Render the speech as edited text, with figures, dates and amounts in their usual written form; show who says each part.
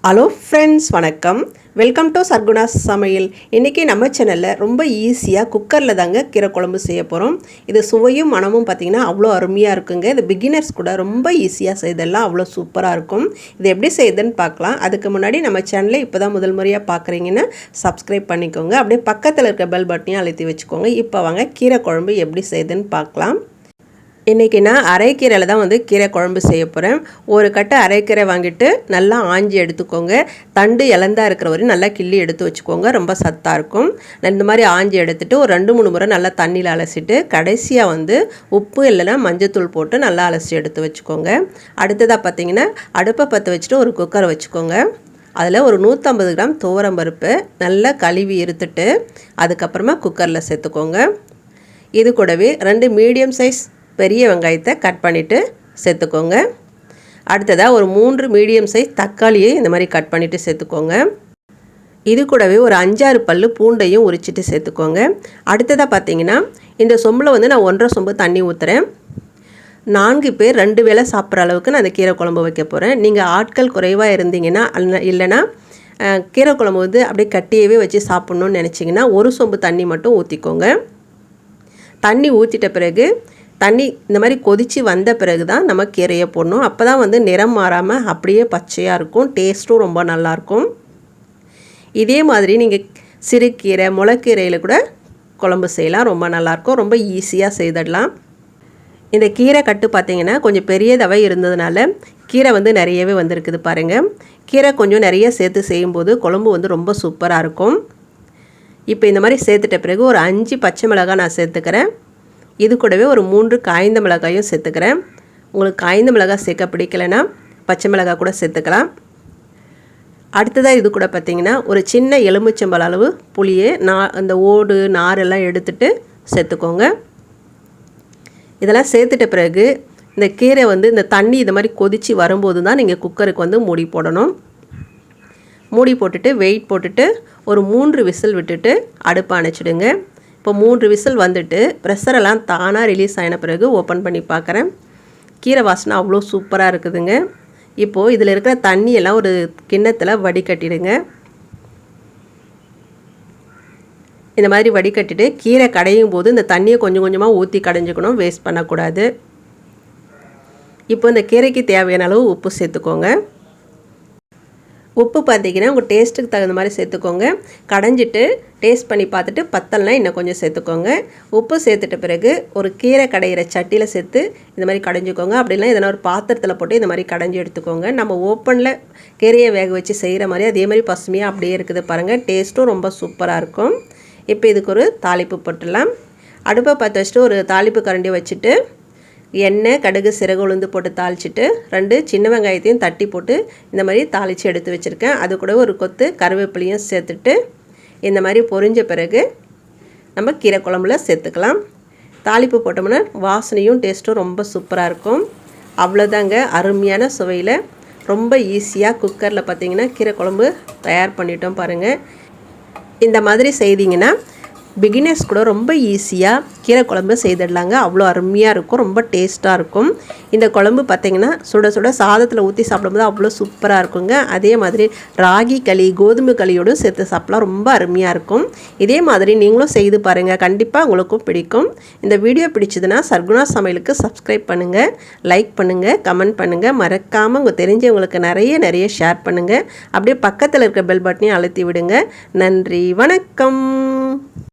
Speaker 1: Hello friends, வணக்கம். Welcome to Sargunas சமையல். இன்றைக்கி நம்ம சேனலில் ரொம்ப ஈஸியாக குக்கரில் தாங்க கீரை குழம்பு செய்ய போகிறோம். இது சுவையும் மனமும் பார்த்திங்கன்னா அவ்வளோ அருமையாக இருக்குங்க. இது பிகினர்ஸ் கூட ரொம்ப ஈஸியாக செய்தெல்லாம் அவ்வளோ சூப்பராக இருக்கும். இது எப்படி செய்யுதுன்னு பார்க்கலாம். அதுக்கு முன்னாடி நம்ம சேனலை இப்போ தான் முதல் முறையாக பார்க்குறீங்கன்னா சப்ஸ்கிரைப் பண்ணிக்கோங்க. அப்படியே பக்கத்தில் இருக்க பெல் பட்டனையும் அழுத்தி வச்சுக்கோங்க. இப்போ வாங்க கீரை குழம்பு எப்படி செய்யுதுன்னு பார்க்கலாம். இன்றைக்கி நான் அரைக்கீரையில் தான் கீரை குழம்பு செய்ய போகிறேன். ஒரு கட்டு அரைக்கீரை வாங்கிட்டு நல்லா ஆஞ்சி எடுத்துக்கோங்க. தண்டு இலந்தாக இருக்கிற வரையும் நல்லா கிள்ளி எடுத்து வச்சுக்கோங்க. ரொம்ப சத்தாக இருக்கும். இந்த மாதிரி ஆஞ்சி எடுத்துகிட்டு ஒரு 2-3 முறை நல்லா தண்ணியில் அலசிட்டு கடைசியாக உப்பு இல்லைன்னா மஞ்சத்தூள் போட்டு நல்லா அலசி எடுத்து வச்சுக்கோங்க. அடுத்ததாக பார்த்திங்கன்னா அடுப்பை பற்ற வச்சுட்டு ஒரு குக்கரை வச்சுக்கோங்க. அதில் ஒரு 150 கிராம் துவரம்பருப்பு நல்லா கழுவி இருத்துட்டு அதுக்கப்புறமா குக்கரில் சேர்த்துக்கோங்க. இது கூடவே 2 மீடியம் சைஸ் பெரிய வெங்காயத்தை கட் பண்ணிவிட்டு சேர்த்துக்கோங்க. அடுத்ததாக ஒரு 3 மீடியம் சைஸ் தக்காளியை இந்த மாதிரி கட் பண்ணிவிட்டு சேர்த்துக்கோங்க. இது கூடவே ஒரு 5-6 பல் பூண்டையும் உரிச்சிட்டு சேர்த்துக்கோங்க. அடுத்ததாக பார்த்தீங்கன்னா இந்த சொம்பில் நான் 1.5 சொம்பு தண்ணி ஊற்றுறேன். 4 பேர் 2 வேளை சாப்பிட்ற அளவுக்கு நான் அந்த கீரை குழம்பு வைக்க போகிறேன். நீங்கள் ஆட்கள் குறைவாக இருந்தீங்கன்னா இல்லைன்னா கீரை குழம்பு அப்படியே கட்டியவே வச்சு சாப்பிட்ணுன்னு நினச்சிங்கன்னா 1 சொம்பு தண்ணி மட்டும் ஊற்றிக்கோங்க. தண்ணி ஊற்றிட்ட பிறகு தண்ணி இந்த மாதிரி கொதித்து வந்த பிறகு தான் நம்ம கீரையை போடணும். அப்போ தான் நிறம் மாறாமல் அப்படியே பச்சையாக இருக்கும். டேஸ்ட்டும் ரொம்ப நல்லாயிருக்கும். இதே மாதிரி நீங்கள் சிறுகீரை முளைக்கீரையில் கூட குழம்பு செய்யலாம். ரொம்ப நல்லாயிருக்கும். ரொம்ப ஈஸியாக செய்திடலாம். இந்த கீரை கட்டு பார்த்திங்கன்னா கொஞ்சம் பெரியதவை இருந்ததுனால கீரை நிறையவே வந்திருக்குது பாருங்கள். கீரை கொஞ்சம் நிறைய சேர்த்து செய்யும்போது குழம்பு ரொம்ப சூப்பராக இருக்கும். இப்போ இந்த மாதிரி சேர்த்துட்ட பிறகு ஒரு 5 பச்சை மிளகாய் நான் சேர்த்துக்கிறேன். இது கூடவே ஒரு 3 காய்ந்த மிளகாயும் சேர்த்துக்கிறேன். உங்களுக்கு காய்ந்த மிளகாய் சேர்க்க பிடிக்கலைன்னா பச்சை மிளகாய் கூட சேர்த்துக்கலாம். அடுத்ததாக இது கூட பார்த்திங்கன்னா ஒரு சின்ன எலுமிச்சம்பழ அளவு புளியை அந்த ஓடு நாரெல்லாம் எடுத்துட்டு சேர்த்துக்கோங்க. இதெல்லாம் சேர்த்துட்ட பிறகு இந்த கீரை இந்த தண்ணி இது மாதிரி கொதித்து வரும்போது தான் நீங்கள் குக்கருக்கு மூடி போடணும். மூடி போட்டுட்டு வெயிட் போட்டுட்டு ஒரு 3 விசில் விட்டுட்டு அடுப்பை அணைச்சிடுங்க. இப்போ 3 விசில் வந்துட்டு ப்ரெஷரெல்லாம் தானாக ரிலீஸ் ஆகின பிறகு ஓப்பன் பண்ணி பார்க்குறேன். கீரை வாசனை அவ்வளோ சூப்பராக இருக்குதுங்க. இப்போது இதில் இருக்கிற தண்ணியெல்லாம் ஒரு கிண்ணத்தில் வடிகட்டிடுங்க. இந்த மாதிரி வடிகட்டிட்டு கீரை கடையும் போது இந்த தண்ணியை கொஞ்சம் கொஞ்சமாக ஊற்றி கடைஞ்சிக்கணும். வேஸ்ட் பண்ணக்கூடாது. இப்போ இந்த கீரைக்கு தேவையான அளவு உப்பு சேர்த்துக்கோங்க. உப்பு பார்த்திங்கன்னா உங்கள் டேஸ்ட்டுக்கு தகுந்த மாதிரி சேர்த்துக்கோங்க. கடைஞ்சிட்டு டேஸ்ட் பண்ணி பார்த்துட்டு பத்தலைனா இன்னும் கொஞ்சம் சேர்த்துக்கோங்க. உப்பு சேர்த்துட்ட பிறகு ஒரு கீரை கடையிற சட்டியில் சேர்த்து இந்த மாதிரி கடைஞ்சிக்கோங்க. அப்படிலாம் எதனா ஒரு பாத்திரத்தில் போட்டு இந்த மாதிரி கடைஞ்சி எடுத்துக்கோங்க. நம்ம ஓப்பனில் கீரையை வேக வச்சு செய்கிற மாதிரி அதே மாதிரி பசுமையாக அப்படியே இருக்குது பாருங்கள். டேஸ்ட்டும் ரொம்ப சூப்பராக இருக்கும். இப்போ இதுக்கு ஒரு தாளிப்பு போட்டுடலாம். அடுப்பை பற்ற வச்சுட்டு ஒரு தாளிப்பு கரண்டி வச்சுட்டு எண்ணெய் கடுகு சிறகு உளுந்து போட்டு தாளிச்சிட்டு 2 சின்ன வெங்காயத்தையும் தட்டி போட்டு இந்த மாதிரி தாளித்து எடுத்து வச்சுருக்கேன். அது கூட ஒரு கொத்து கருவேப்பிலையும் சேர்த்துட்டு இந்த மாதிரி பொரிஞ்ச பிறகு நம்ம கீரை குழம்புல சேர்த்துக்கலாம். தாளிப்பு போட்டோம்னா வாசனையும் டேஸ்ட்டும் ரொம்ப சூப்பராக இருக்கும். அவ்வளோதாங்க, அருமையான சுவையில் ரொம்ப ஈஸியாக குக்கரில் பார்த்திங்கன்னா கீரை குழம்பு தயார் பண்ணிட்டோம் பாருங்கள். இந்த மாதிரி செய்திங்கன்னா பிகினர்ஸ் கூட ரொம்ப ஈஸியாக கீரை குழம்பு செய்திடலாங்க. அவ்வளோ அருமையாக இருக்கும். ரொம்ப டேஸ்ட்டாக இருக்கும். இந்த குழம்பு பார்த்திங்கன்னா சுட சுட சாதத்தில் ஊற்றி சாப்பிடும்போது அவ்வளோ சூப்பராக இருக்குங்க. அதே மாதிரி ராகி களி கோதுமை களியோடு சேர்த்து சாப்பிட்லாம். ரொம்ப அருமையாக இருக்கும். இதே மாதிரி நீங்களும் செய்து பாருங்கள். கண்டிப்பாக உங்களுக்கும் பிடிக்கும். இந்த வீடியோ பிடிச்சதுன்னா சர்குணாஸ் சமையலுக்கு சப்ஸ்கிரைப் பண்ணுங்கள், லைக் பண்ணுங்கள், கமெண்ட் பண்ணுங்கள். மறக்காமல் உங்கள் தெரிஞ்சவங்களுக்கு நிறைய ஷேர் பண்ணுங்கள். அப்படியே பக்கத்தில் இருக்க பெல் பட்டனையும் அழுத்தி விடுங்க. நன்றி, வணக்கம்.